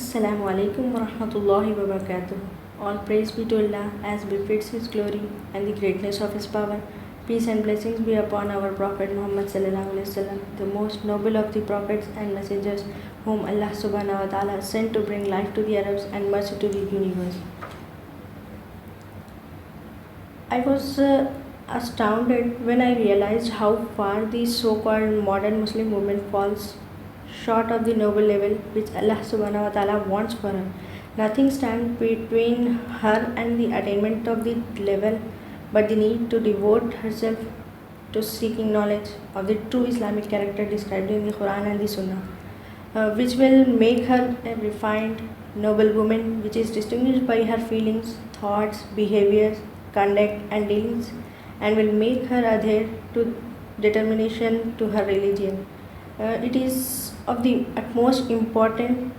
Assalamu alaikum wa rahmatullahi wa barakatuh. All praise be to Allah as befits His glory and the greatness of His power. Peace and blessings be upon our Prophet Muhammad sallallahu alaihi wasallam, the most noble of the prophets and messengers, whom Allah subhanahu wa ta'ala sent to bring life to the Arabs and mercy to the universe. I was astounded when I realized how far the so-called modern Muslim woman falls short of the noble level which Allah subhanahu wa ta'ala wants for her. Nothing stands between her and the attainment of the level but the need to devote herself to seeking knowledge of the true Islamic character described in the Quran and the Sunnah, which will make her a refined, noble woman which is distinguished by her feelings, thoughts, behaviors, conduct, and dealings, and will make her adhere to determination to her religion. It is of the utmost importance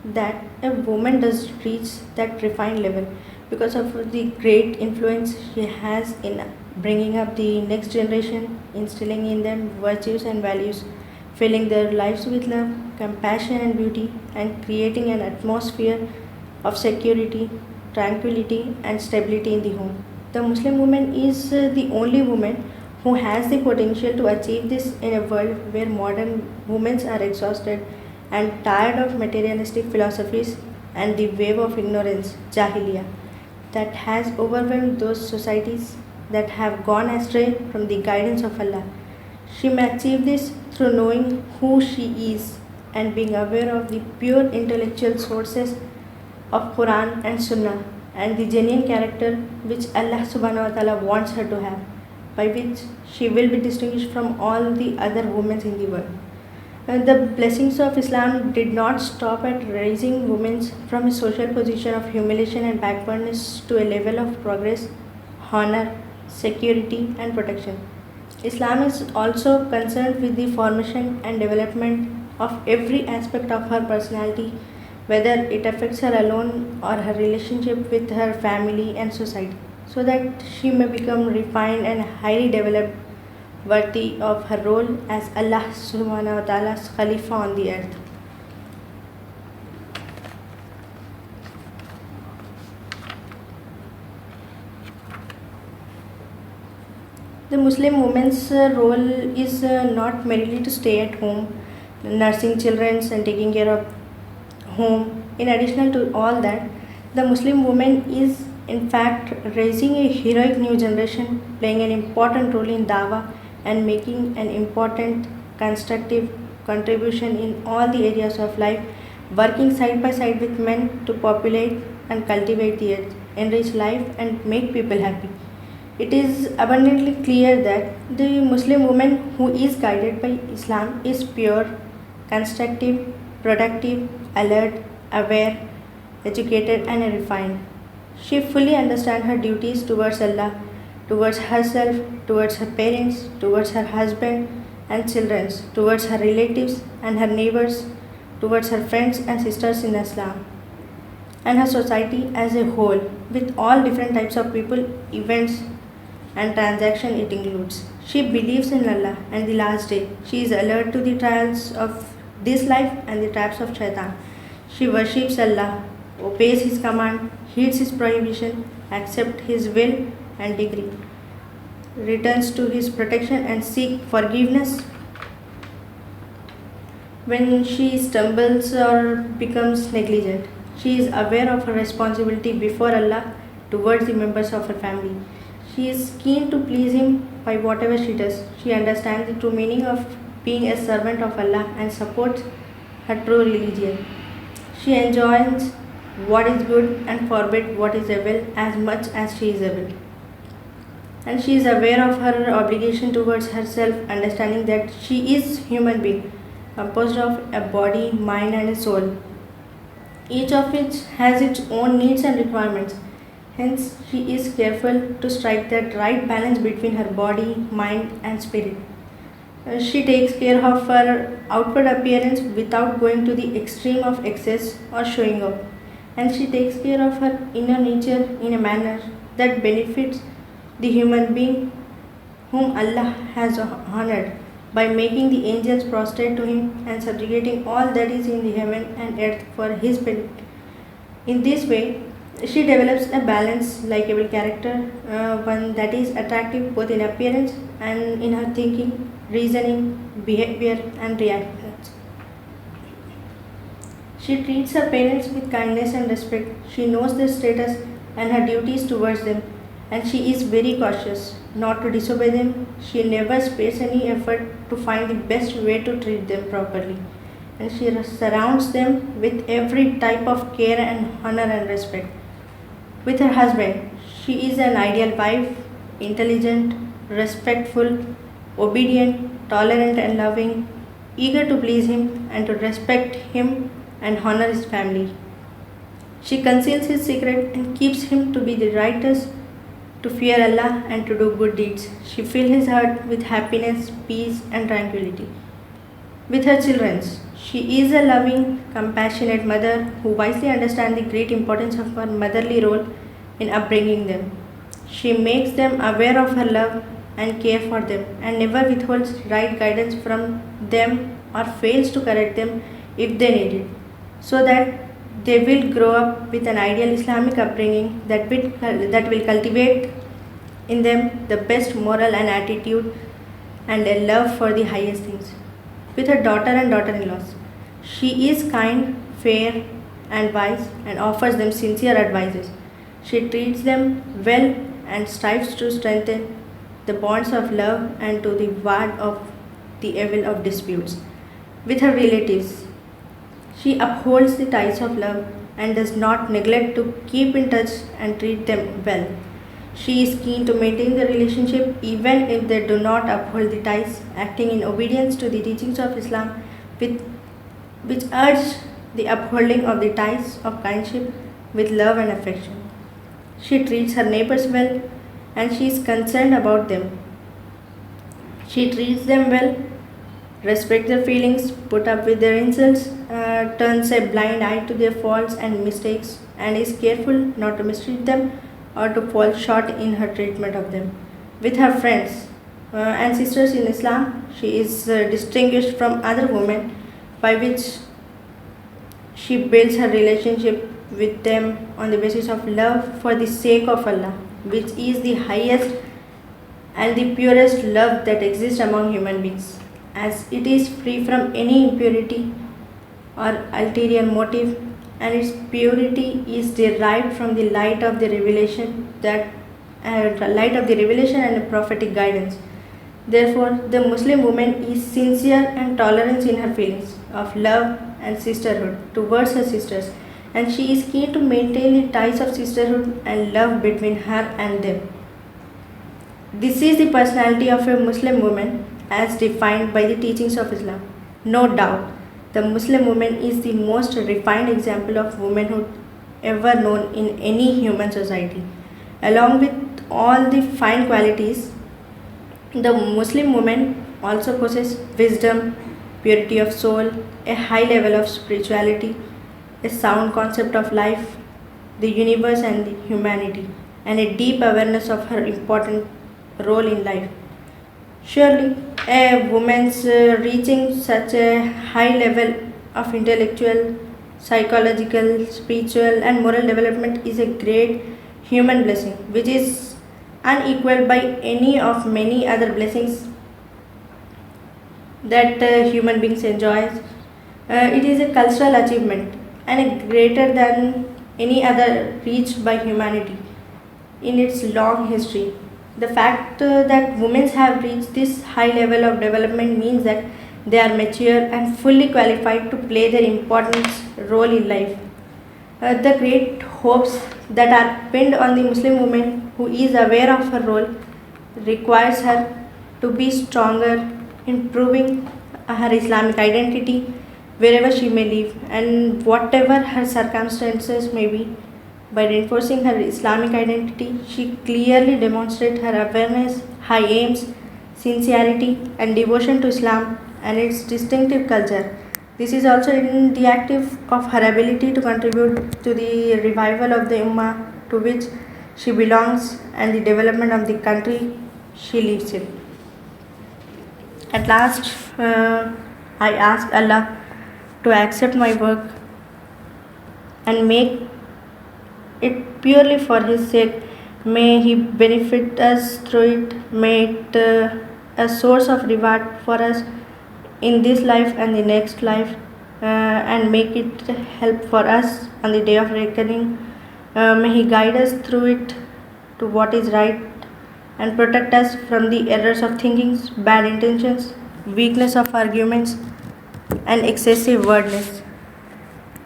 that a woman does reach that refined level because of the great influence she has in bringing up the next generation, instilling in them virtues and values, filling their lives with love, compassion, and beauty, and creating an atmosphere of security, tranquility, and stability in the home. The Muslim woman is the only woman who has the potential to achieve this in a world where modern women are exhausted and tired of materialistic philosophies and the wave of ignorance, Jahiliyyah, that has overwhelmed those societies that have gone astray from the guidance of Allah. She may achieve this through knowing who she is and being aware of the pure intellectual sources of Quran and Sunnah and the genuine character which Allah subhanahu wa ta'ala wants her to have, by which she will be distinguished from all the other women in the world. The blessings of Islam did not stop at raising women from a social position of humiliation and backwardness to a level of progress, honor, security, and protection. Islam is also concerned with the formation and development of every aspect of her personality, whether it affects her alone or her relationship with her family and society, so that she may become refined and highly developed, worthy of her role as Allah subhanahu wa ta'ala's Khalifa on the earth. The Muslim woman's role is not merely to stay at home, nursing children and taking care of home. In addition to all that, the Muslim woman is in fact raising a heroic new generation, playing an important role in dawah and making an important constructive contribution in all the areas of life, working side by side with men to populate and cultivate the earth, enrich life, and make people happy. It is abundantly clear that the Muslim woman who is guided by Islam is pure, constructive, productive, alert, aware, educated, and refined. She fully understands her duties towards Allah, towards herself, towards her parents, towards her husband and children, towards her relatives and her neighbors, towards her friends and sisters in Islam, and her society as a whole, with all different types of people, events, and transaction it includes. She believes in Allah and the last day. She is alert to the trials of this life and the traps of shaitan. She worships Allah, obeys His command, heeds His prohibition, accepts His will and decree, returns to His protection and seek forgiveness when she stumbles or becomes negligent. She is aware of her responsibility before Allah towards the members of her family. She is keen to please Him by whatever she does. She understands the true meaning of being a servant of Allah and supports her true religion. She enjoins what is good and forbids what is evil as much as she is able. And she is aware of her obligation towards herself, understanding that she is human being, composed of a body, mind, and a soul, each of which has its own needs and requirements. Hence, she is careful to strike that right balance between her body, mind, and spirit. She takes care of her outward appearance without going to the extreme of excess or showing off, and she takes care of her inner nature in a manner that benefits the human being whom Allah has honored by making the angels prostrate to him and subjugating all that is in the heaven and earth for his benefit. In this way, she develops a balanced, likable character, one that is attractive both in appearance and in her thinking, reasoning, behavior, and reactions. She treats her parents with kindness and respect. She knows their status and her duties towards them, and she is very cautious not to disobey them. She never spares any effort to find the best way to treat them properly, and she surrounds them with every type of care and honor and respect. With her husband, she is an ideal wife, intelligent, respectful, obedient, tolerant, and loving, eager to please him and to respect him and honor his family. She conceals his secret and keeps him to be the righteous, to fear Allah, and to do good deeds. She fills his heart with happiness, peace, and tranquility. With her children, she is a loving, compassionate mother who wisely understands the great importance of her motherly role in upbringing them. She makes them aware of her love and care for them and never withholds right guidance from them or fails to correct them if they need it, so that they will grow up with an ideal Islamic upbringing that will cultivate in them the best moral and attitude and a love for the highest things. With her daughter and daughter in laws, she is kind, fair, and wise and offers them sincere advices. She treats them well and strives to strengthen the bonds of love and to the ward of the evil of disputes. With her relatives, she upholds the ties of love and does not neglect to keep in touch and treat them well. She is keen to maintain the relationship even if they do not uphold the ties, acting in obedience to the teachings of Islam, with, which urge the upholding of the ties of kindship with love and affection. She treats her neighbors well and she is concerned about them. She treats them well, respects their feelings, put up with their insults, turns a blind eye to their faults and mistakes, and is careful not to mistreat them or to fall short in her treatment of them. With her friends and sisters in Islam, she is distinguished from other women by which she builds her relationship with them on the basis of love for the sake of Allah, which is the highest and the purest love that exists among human beings, as it is free from any impurity or ulterior motive, and its purity is derived from the light of the revelation and prophetic guidance. Therefore, the Muslim woman is sincere and tolerant in her feelings of love and sisterhood towards her sisters, and she is keen to maintain the ties of sisterhood and love between her and them. This is the personality of a Muslim woman as defined by the teachings of Islam. No doubt, the Muslim woman is the most refined example of womanhood ever known in any human society. Along with all the fine qualities, the Muslim woman also possesses wisdom, purity of soul, a high level of spirituality, a sound concept of life, the universe, and the humanity, and a deep awareness of her important role in life. Surely, a woman's reaching such a high level of intellectual, psychological, spiritual, and moral development is a great human blessing, which is unequaled by any of many other blessings that human beings enjoy. It is a cultural achievement and a greater than any other reached by humanity in its long history. The fact that women have reached this high level of development means that they are mature and fully qualified to play their important role in life. The great hopes that are pinned on the Muslim woman who is aware of her role requires her to be stronger in proving her Islamic identity wherever she may live and whatever her circumstances may be. By reinforcing her Islamic identity, she clearly demonstrates her awareness, high aims, sincerity, and devotion to Islam and its distinctive culture. This is also indicative of her ability to contribute to the revival of the Ummah to which she belongs and the development of the country she lives in. At last, I ask Allah to accept my work and make it purely for His sake. May He benefit us through it. May it a source of reward for us in this life and the next life, and make it help for us on the day of reckoning. May He guide us through it to what is right and protect us from the errors of thinkings, bad intentions, weakness of arguments, and excessive wordness.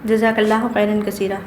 Jazakallahu khairan kasira.